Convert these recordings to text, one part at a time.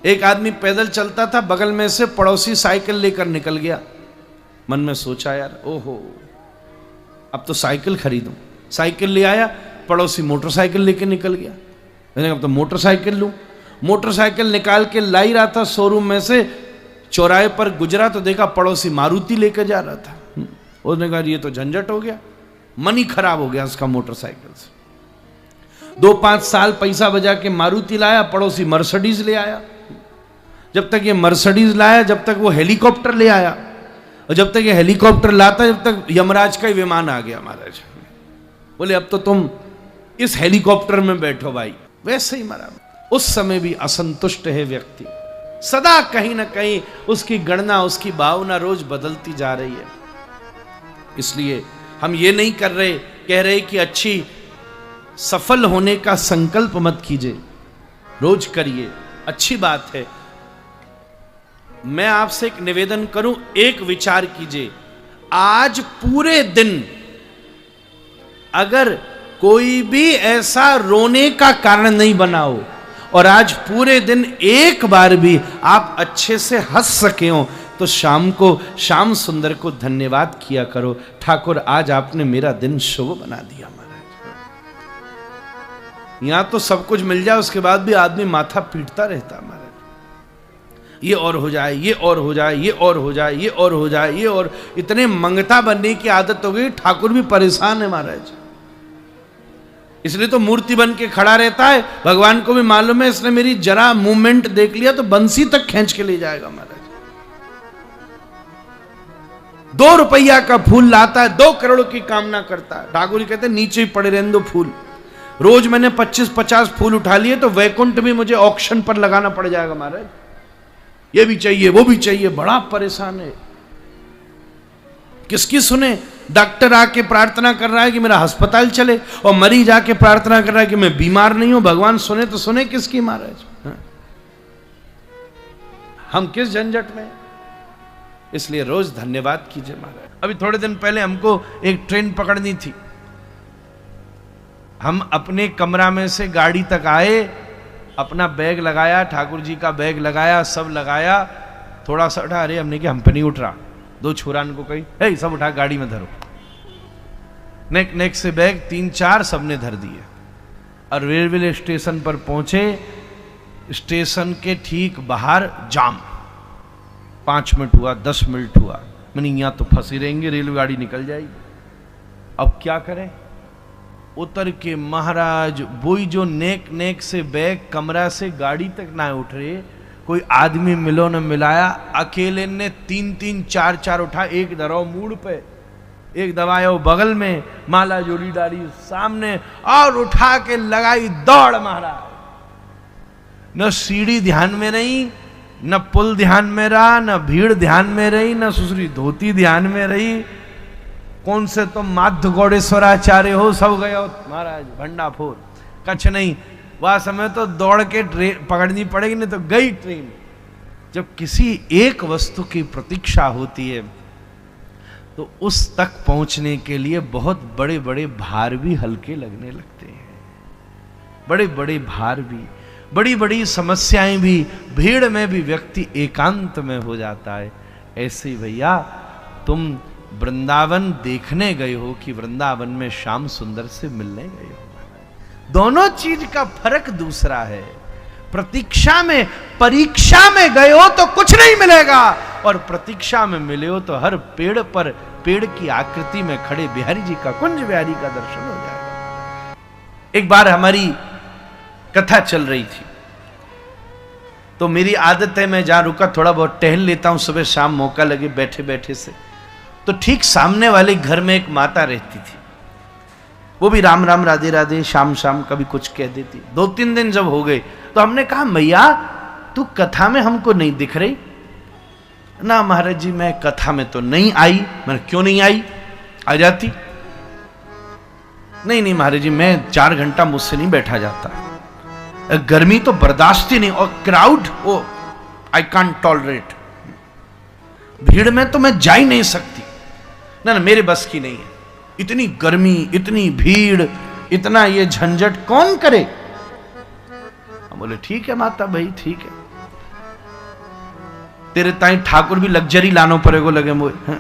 एक आदमी पैदल चलता था, बगल में से पड़ोसी साइकिल लेकर निकल गया। मन में सोचा यार ओहो अब तो साइकिल खरीदूं। साइकिल ले आया, पड़ोसी मोटरसाइकिल लेके निकल गया। मैंने अब तो मोटरसाइकिल लूं। मोटरसाइकिल निकाल के ला ही रहा था शोरूम में से, चौराहे पर गुजरा तो देखा पड़ोसी मारुति लेकर जा रहा था। उसने कहा ये तो झंझट हो गया, मन ही खराब हो गया उसका मोटरसाइकिल से। 2-5 साल पैसा बजा के मारुति लाया, पड़ोसी मर्सिडीज ले आया। जब तक ये मर्सिडीज लाया, जब तक वो हेलीकॉप्टर ले आया, और जब तक ये हेलीकॉप्टर लाता, जब तक यमराज का ही विमान आ गया महाराज। बोले अब तो तुम इस हेलीकॉप्टर में बैठो भाई। वैसे ही मरा। उस समय भी असंतुष्ट है व्यक्ति, सदा कहीं ना कहीं उसकी गणना, उसकी भावना रोज बदलती जा रही है। इसलिए हम ये नहीं कह रहे कि अच्छी सफल होने का संकल्प मत कीजिए, रोज करिए, अच्छी बात है। मैं आपसे एक निवेदन करूं, एक विचार कीजिए। आज पूरे दिन अगर कोई भी ऐसा रोने का कारण नहीं बना हो, और आज पूरे दिन एक बार भी आप अच्छे से हंस सके हो, तो शाम को श्याम सुंदर को धन्यवाद किया करो, ठाकुर आज आपने मेरा दिन शुभ बना दिया महाराज। यहां तो सब कुछ मिल जाए, उसके बाद भी आदमी माथा पीटता रहता महाराज, ये और हो जाए, ये और हो जाए, ये और हो जाए, ये और हो जाए, ये और। इतने मंगता बनने की आदत हो गई, ठाकुर भी परेशान है महाराज। इसलिए तो मूर्ति बन के खड़ा रहता है। भगवान को भी मालूम है इसने मेरी जरा मूवमेंट देख लिया तो बंसी तक खींच के ले जाएगा महाराज। 2 रुपया का फूल लाता है, 2 करोड़ की कामना करता है। ठाकुर जी कहते हैं नीचे ही पड़े रहने दो फूल। रोज मैंने 25-50 फूल उठा लिए तो वैकुंठ भी मुझे ऑक्शन पर लगाना पड़ जाएगा महाराज। ये भी चाहिए, वो भी चाहिए, बड़ा परेशान है। किसकी सुने? डॉक्टर आके प्रार्थना कर रहा है कि मेरा अस्पताल चले, और मरीज आके प्रार्थना कर रहा है कि मैं बीमार नहीं हूं। भगवान सुने तो सुने किसकी महाराज? हम किस झंझट में? इसलिए रोज धन्यवाद कीजिए महाराज। अभी थोड़े दिन पहले हमको एक ट्रेन पकड़नी थी। हम अपने कमरा में से गाड़ी तक आए, अपना बैग लगाया, ठाकुर जी का बैग लगाया, सब लगाया, थोड़ा सा उठा, अरे हमने कि हम पे नहीं उठ रहा। 2 छोरान को कही हे सब उठा गाड़ी में धरो। नेक से बैग 3-4 सबने धर दिए, और रेलवे स्टेशन पर पहुंचे। स्टेशन के ठीक बाहर जाम। 5 मिनट हुआ, 10 मिनट हुआ, मैंने यहाँ तो फंसी रहेंगे, रेलगाड़ी निकल जाएगी। अब क्या करें? उतर के महाराज वही जो नेक से बैग कमरा से गाड़ी तक ना उठ रहे, कोई आदमी मिलो न मिलाया। अकेले ने 3-3 4-4 उठा, एक धरो मूड पे, एक दबाया बगल में, माला जोड़ी डाली सामने, और उठा के लगाई दौड़ महाराज। न सीढ़ी ध्यान में रही, न पुल ध्यान में रहा, न भीड़ ध्यान में रही, न सुसरी धोती ध्यान में रही। कौन से तुम माध्य गौड़ेश्वराचार्य हो, सब गए हो महाराज भंडाफोर। कछ नहीं, वह समय तो दौड़ के ट्रेन पकड़नी पड़ेगी, नहीं तो गई ट्रेन। जब किसी एक वस्तु की प्रतीक्षा होती है तो उस तक पहुंचने के लिए बहुत बड़े बड़े भार भी हल्के लगने लगते हैं। बड़े बड़े भार भी, बड़ी बड़ी समस्याएं भी, भीड़ में भी व्यक्ति एकांत में हो जाता है। ऐसे ही भैया तुम वृंदावन देखने गए हो कि वृंदावन में श्याम सुंदर से मिलने गए हो? दोनों चीज का फर्क दूसरा है। प्रतीक्षा में, परीक्षा में गए हो तो कुछ नहीं मिलेगा, और प्रतीक्षा में मिले हो तो हर पेड़ पर पेड़ की आकृति में खड़े बिहारी जी का, कुंज बिहारी का दर्शन हो जाएगा। एक बार हमारी कथा चल रही थी, तो मेरी आदत है मैं जहां रुका थोड़ा बहुत टहल लेता हूं, सुबह शाम मौका लगे बैठे बैठे से। तो ठीक सामने वाले घर में एक माता रहती थी, वो भी राम राम राधे राधे शाम शाम कभी कुछ कह देती। 2-3 दिन जब हो गए तो हमने कहा मैया तू कथा में हमको नहीं दिख रही। ना महाराज जी मैं कथा में तो नहीं आई। मैंने क्यों नहीं आई, आ जाती। नहीं महाराज जी मैं 4 घंटा मुझसे नहीं बैठा जाता, गर्मी तो बर्दाश्त ही नहीं, और crowd oh I can't tolerate, भीड़ में तो मैं जा ही नहीं सकती। ना मेरे बस की नहीं है, इतनी गर्मी, इतनी भीड़, इतना ये झंझट कौन करे। हम बोले ठीक है माता भाई ठीक है। तेरे ताई ठाकुर भी लग्जरी लानो पड़ेगो लगे मुझे।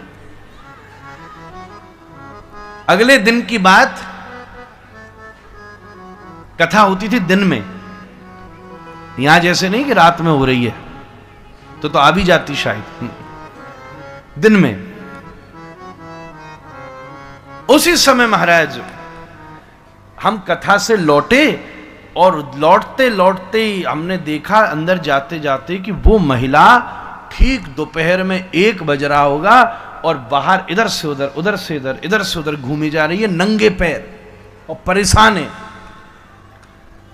अगले दिन की बात, कथा होती थी दिन में, यहां जैसे नहीं कि रात में हो रही है, तो आ भी जाती शायद। दिन में उसी समय महाराज हम कथा से लौटे और लौटते लौटते ही हमने देखा अंदर जाते जाते कि वो महिला ठीक दोपहर में 1 बज रहा होगा और बाहर इधर से उधर, उधर से इधर, इधर से उधर घूमी जा रही है नंगे पैर और परेशान है।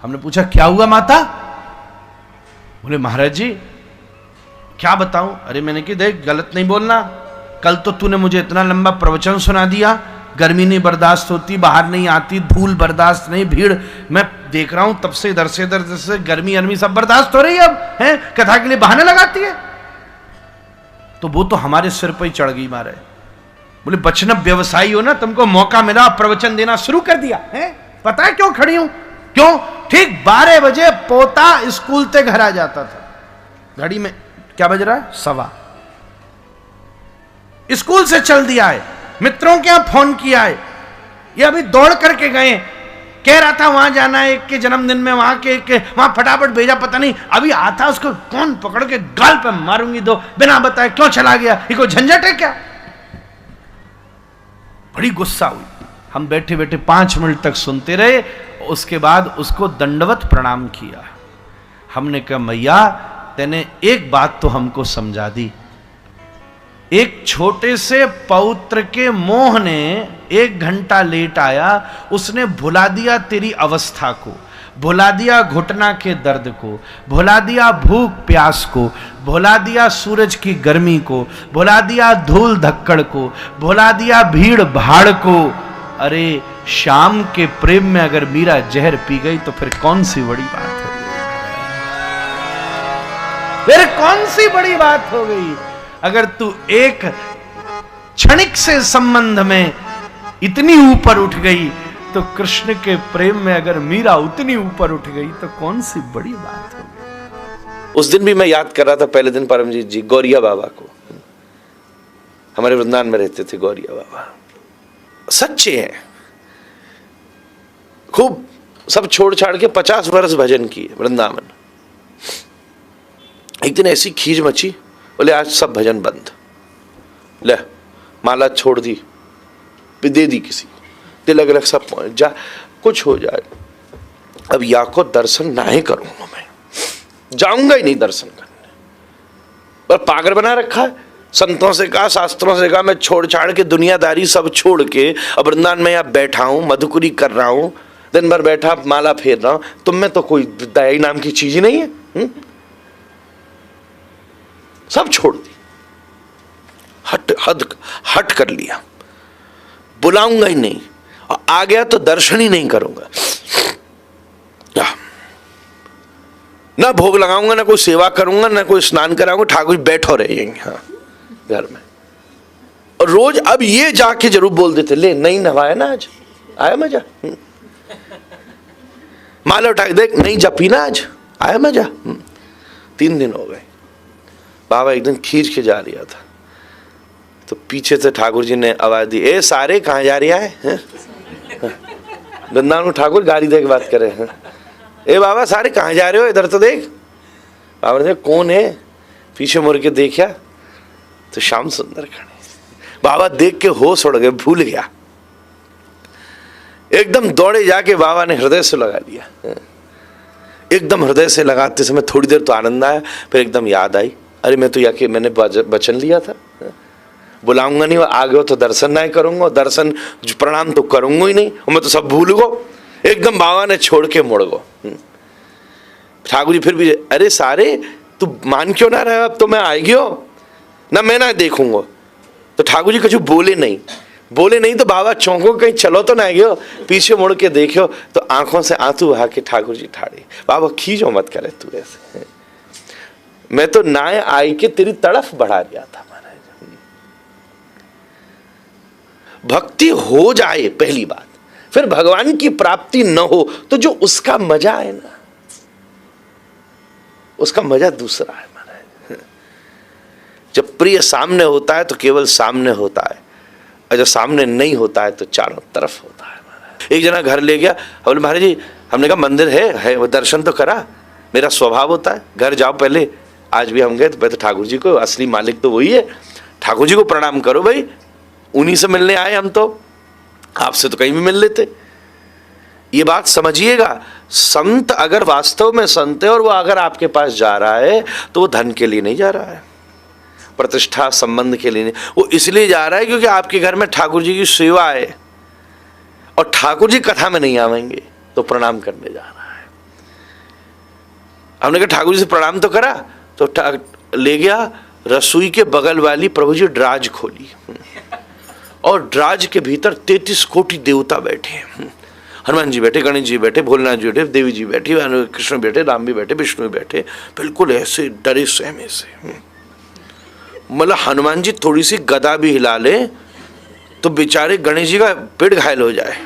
हमने पूछा क्या हुआ माता? बोले महाराज जी क्या बताऊं? अरे मैंने कि देख गलत नहीं बोलना, कल तो तूने मुझे इतना लंबा प्रवचन सुना दिया, गर्मी नहीं बर्दाश्त होती, बाहर नहीं आती, धूल बर्दाश्त नहीं, भीड़ मैं देख रहा हूं तब से इधर से गर्मी अरमी सब बर्दाश्त हो रही है, अब है कथा के लिए बहाने लगाती है। तो वो तो हमारे सिर पर ही चढ़ गई मारे। बोले बचना व्यवसायी हो ना, तुमको मौका मिला प्रवचन देना शुरू कर दिया है। पता है क्यों खड़ी हूं? क्यों? ठीक 12 बजे पोता स्कूल से घर आ जाता था, घड़ी में क्या बज रहा है? 1:15। स्कूल से चल दिया है, मित्रों के यहां फोन किया है, ये अभी दौड़ करके गए, कह रहा था वहां जाना है एक के जन्मदिन में, वहां के वहां फटाफट भेजा, पता नहीं अभी आता उसको कौन पकड़ के गाल पे मारूंगी, दो बिना बताए क्यों चला गया, ये कोई झंझट है क्या? बड़ी गुस्सा हुई। हम बैठे बैठे 5 मिनट तक सुनते रहे, उसके बाद उसको दंडवत प्रणाम किया। हमने कहा मैया तेने एक बात तो हमको समझा दी, एक छोटे से पौत्र के मोह ने 1 घंटा लेट आया, उसने भुला दिया तेरी अवस्था को, भुला दिया घुटना के दर्द को, भुला दिया भूख प्यास को, भुला दिया सूरज की गर्मी को, भुला दिया धूल धक्कड़ को, भुला दिया भीड़ भाड़ को। अरे शाम के प्रेम में अगर मीरा जहर पी गई तो फिर कौन सी बड़ी बात हो गई? फिर कौन सी बड़ी बात हो गई? अगर तू एक क्षणिक से संबंध में इतनी ऊपर उठ गई तो कृष्ण के प्रेम में अगर मीरा उतनी ऊपर उठ गई तो कौन सी बड़ी बात हो गई? उस दिन भी मैं याद कर रहा था, पहले दिन परमजीत जी गौरिया बाबा को, हमारे वृंदावन में रहते थे गौरिया बाबा, सच्चे हैं, खूब सब छोड़ छाड़ के 50 वर्ष भजन किए वृंदावन। एक दिन ऐसी खींच मची, बोले आज सब भजन बंद, ले माला छोड़ दी, दे दी किसी को, तिलक अलग सब पहुंच जा, कुछ हो जाए, अब या को दर्शन ना ही करूंगा, मैं जाऊंगा ही नहीं दर्शन करने। पर पागल बना रखा है, संतों से कहा शास्त्रों से कहा मैं छोड़ छाड़ के दुनियादारी सब छोड़ के अब वृंदावन में यहाँ बैठा हूं, मधुकुरी कर रहा हूं, दिन भर बैठा माला फेर रहा हूं, तुम में तो कोई दया नाम की चीज ही नहीं है। सब छोड़ दी, हट कर लिया, बुलाऊंगा ही नहीं, और आ गया तो दर्शन ही नहीं करूंगा, ना भोग लगाऊंगा, ना कोई सेवा करूंगा, ना कोई स्नान कराऊंगा, ठाकुर बैठो रहेंगे हाँ घर में। और रोज अब ये जाके जरूर बोल देते, ले नहीं नहाया ना आज, आया मजा, माला उठा के देख नहीं जपी ना आज, आया मजा। 3 दिन हो गए, बाबा एक दिन खींच के जा रहा था तो पीछे से ठाकुर जी ने आवाज दी, ए सारे कहाँ जा रहा है? वृंदावन में ठाकुर गाड़ी दे के बात करे हैं, ए बाबा सारे कहाँ जा रहे हो, इधर तो देख। बाबा ने कौन है, पीछे मुड़ के देखा तो श्याम सुंदर खड़े। बाबा देख के होश उड़ गए, भूल गया, एकदम दौड़े जाके बाबा ने हृदय से लगा लिया। एकदम हृदय से लगाते समय थोड़ी देर तो आनंद आया, फिर एकदम याद आई, अरे मैं तो याके मैंने वचन लिया था, बुलाऊंगा नहीं, आगे हो तो दर्शन नहीं करूंगा, दर्शन प्रणाम तो करूंगा ही नहीं, और मैं तो सब भूल गो। एकदम बाबा ने छोड़ के मुड़ गो। ठाकुर जी फिर भी, अरे सारे तू मान क्यों ना रहे, अब तो मैं आएगी हो ना, मैं ना देखूंगा। तो ठाकुर जी कुछ बोले नहीं तो बाबा चौंको, कहीं चलो तो ना गयो, पीछे मुड़ के देखो तो आंखों से आंसू बहा के ठाकुर जी ठाड़े, बाबा खींचो मत करे तू ऐसे, मैं तो ना आई के तेरी तड़फ बढ़ा दिया था महाराज। भक्ति हो जाए पहली बात, फिर भगवान की प्राप्ति न हो तो जो उसका मजा है ना, उसका मजा दूसरा है महाराज। जब प्रिय सामने होता है तो केवल सामने होता है, और जब सामने नहीं होता है तो चारों तरफ होता है। एक जना घर ले गया, बोले महाराज जी, हमने कहा मंदिर है वो दर्शन तो करा। मेरा स्वभाव होता है घर जाओ पहले, आज भी हम गए तो पहले ठाकुर जी को, असली मालिक तो वही है, ठाकुर जी को प्रणाम करो भाई, उन्हीं से मिलने आए हम, तो आपसे तो कहीं भी मिल लेते। ये बात समझिएगा, संत अगर वास्तव में संत है और वो अगर आपके पास जा रहा है तो वो धन के लिए नहीं जा रहा है, प्रतिष्ठा संबंध के लिए नहीं, वो इसलिए जा रहा है क्योंकि आपके घर में ठाकुर जी की सेवा है और ठाकुर जी कथा में नहीं आवेंगे तो प्रणाम करने जा रहा है। हमने कहा ठाकुर जी से प्रणाम तो करा, तो ले गया रसोई के बगल वाली प्रभु जी ड्राज खोली और ड्राज के भीतर 33 कोटि देवता बैठे, हनुमान जी बैठे, गणेश जी बैठे, भोलेनाथ जी बैठे, देवी जी बैठी, कृष्ण बैठे, राम भी बैठे, विष्णु भी बैठे, बिल्कुल ऐसे डरे सहमे से। मतलब हनुमान जी थोड़ी सी गदा भी हिला ले तो बेचारे गणेश जी का पेट घायल हो जाए,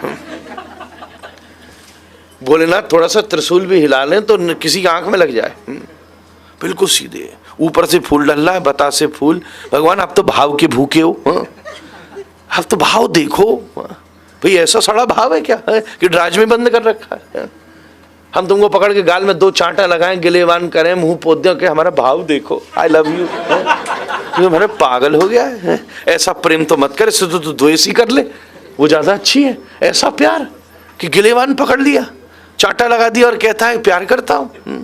भोलेनाथ थोड़ा सा त्रिशूल भी हिला लें तो किसी की आंख में लग जाए, बिल्कुल सीधे, ऊपर से फूल डल रहा है, बता से फूल। भगवान आप तो भाव के भूखे हो, आप तो भाव देखो भाई, ऐसा सड़ा भाव है क्या कि ड्राज में बंद कर रखा है। हम तुमको पकड़ के गाल में 2 चांटा लगाएं, गिलेवान करें, मुंह पोत दें कि हमारा भाव देखो, आई लव यू, तुम्हारे पागल हो गया है, ऐसा प्रेम तो मत कर, इससे तो द्वेष ही कर ले, वो ज्यादा अच्छी है। ऐसा प्यार कि गिलेवान पकड़ लिया, चांटा लगा दिया और कहता है प्यार करता हूं,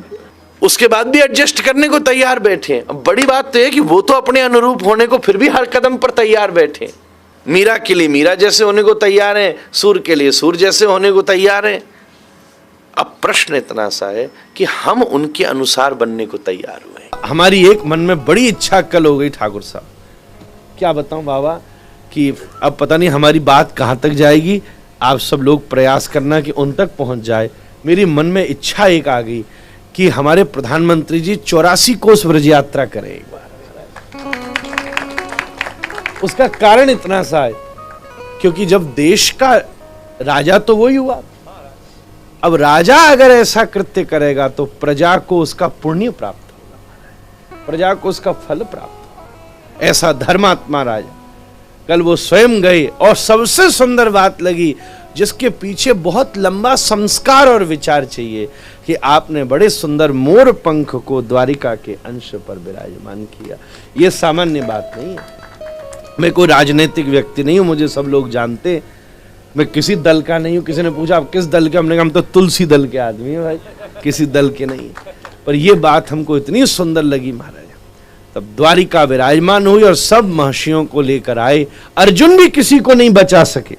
उसके बाद भी एडजस्ट करने को तैयार बैठे। अब बड़ी बात तो है कि वो तो अपने अनुरूप होने को फिर भी हर कदम पर तैयार बैठे। मीरा के लिए मीरा जैसे होने को तैयार है, सूर के लिए सूर जैसे होने को तैयार है। अब प्रश्न इतना सा है कि हम उनके अनुसार बनने को तैयार हुए। हमारी एक मन में बड़ी इच्छा कल हो गई ठाकुर साहब, क्या बताऊं बाबा, कि अब पता नहीं हमारी बात कहां तक जाएगी, आप सब लोग प्रयास करना कि उन तक पहुंच जाए। मेरी मन में इच्छा एक आ गई कि हमारे प्रधानमंत्री जी 84 कोस व्रज यात्रा करें एक बार। उसका कारण इतना सा है क्योंकि जब देश का राजा तो वही हुआ, अब राजा अगर ऐसा कृत्य करेगा तो प्रजा को उसका पुण्य प्राप्त होगा, प्रजा को उसका फल प्राप्त होगा। ऐसा धर्मात्मा राजा, कल वो स्वयं गए और सबसे सुंदर बात लगी जिसके पीछे बहुत लंबा संस्कार और विचार चाहिए कि आपने बड़े सुंदर मोर पंख को द्वारिका के अंश पर विराजमान किया। यह सामान्य बात नहीं है। मैं कोई राजनीतिक व्यक्ति नहीं हूं, मुझे सब लोग जानते, मैं किसी दल का नहीं हूं। किसी ने पूछा आप किस दल के, हमने कहा हम तो तुलसी दल के आदमी हैं भाई, किसी दल के नहीं। पर यह बात हमको इतनी सुंदर लगी महाराज, तब द्वारिका विराजमान हुई और सब महर्षियों को लेकर आए। अर्जुन भी किसी को नहीं बचा सके,